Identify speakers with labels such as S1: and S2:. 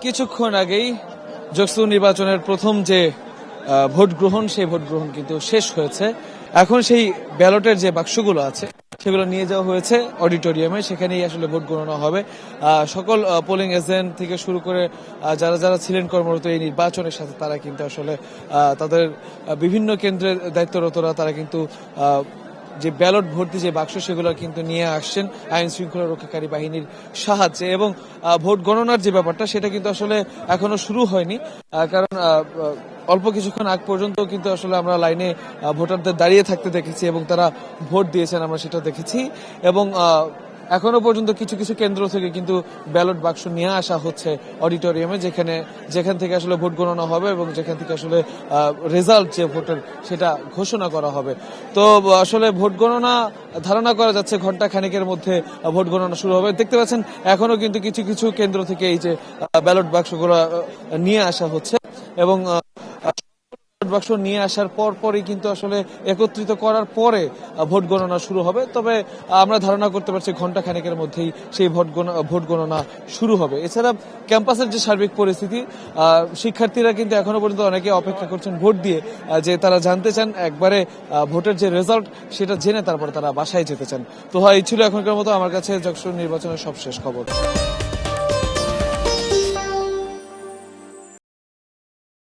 S1: কিছুক্ষণ আগেই জকসু নির্বাচনের প্রথম যে ভোট গ্রহণ সেই ভোট গ্রহণ কিন্তু শেষ হয়েছে। এখন সেই ব্যালটের যে বাক্সগুলো আছে সেগুলো নিয়ে যাওয়া হয়েছে অডিটোরিয়ামে, সেখানেই আসলে ভোট গণনা হবে। সকল পোলিং এজেন্ট থেকে শুরু করে যারা যারা ছিলেন কর্মরত এই নির্বাচনের সাথে তারা কিন্তু আসলে তাদের বিভিন্ন কেন্দ্রের দায়িত্বরতরা তারা কিন্তু যে ব্যালট ভর্তি যে বাক্স সেগুলো কিন্তু নিয়ে আসছেন আইন শৃঙ্খলা রক্ষাকারী বাহিনীর সাহায্যে। এবং ভোট গণনার যে ব্যাপারটা সেটা কিন্তু আসলে এখনো শুরু হয়নি, কারণ অল্প কিছুক্ষণ আগ পর্যন্ত কিন্তু আসলে আমরা লাইনে ভোটারদের দাঁড়িয়ে থাকতে দেখেছি এবং তারা ভোট দিয়েছেন আমরা সেটা দেখেছি। এবং এখনো পর্যন্ত কিছু কিছু কেন্দ্র থেকে কিন্তু ব্যালট বাক্স নিয়ে আসা হচ্ছে অডিটোরিয়ামে, যেখান থেকে আসলে ভোট গণনা হবে এবং যেখান থেকে আসলে রেজাল্ট যে ভোটের সেটা ঘোষণা করা হবে। তো আসলে ভোট গণনা ধারণা করা যাচ্ছে ঘন্টা খানেকের মধ্যে ভোট গণনা শুরু হবে। দেখতে পাচ্ছেন এখনো কিন্তু কিছু কিছু কেন্দ্র থেকে এই যে ব্যালট বাক্সগুলো নিয়ে আসা হচ্ছে এবং বাক্স নিয়ে আসার পরই কিন্তু আসলে একত্রিত করার পরে ভোট গণনা শুরু হবে। তবে আমরা ধারণা করতে পারছি ঘন্টা খানেকের মধ্যেই সেই ভোট গণনা শুরু হবে। এছাড়া ক্যাম্পাসের যে সার্বিক পরিস্থিতি, শিক্ষার্থীরা কিন্তু এখনো পর্যন্ত অনেকে অপেক্ষা করছেন ভোট দিয়ে, যে তারা জানতে চান একবারে ভোটের যে রেজাল্ট সেটা জেনে তারপরে তারা বাসায় যেতে চান। তো হয় এই ছিল এখনকার মতো আমার কাছে জকসু নির্বাচনের সবশেষ খবর।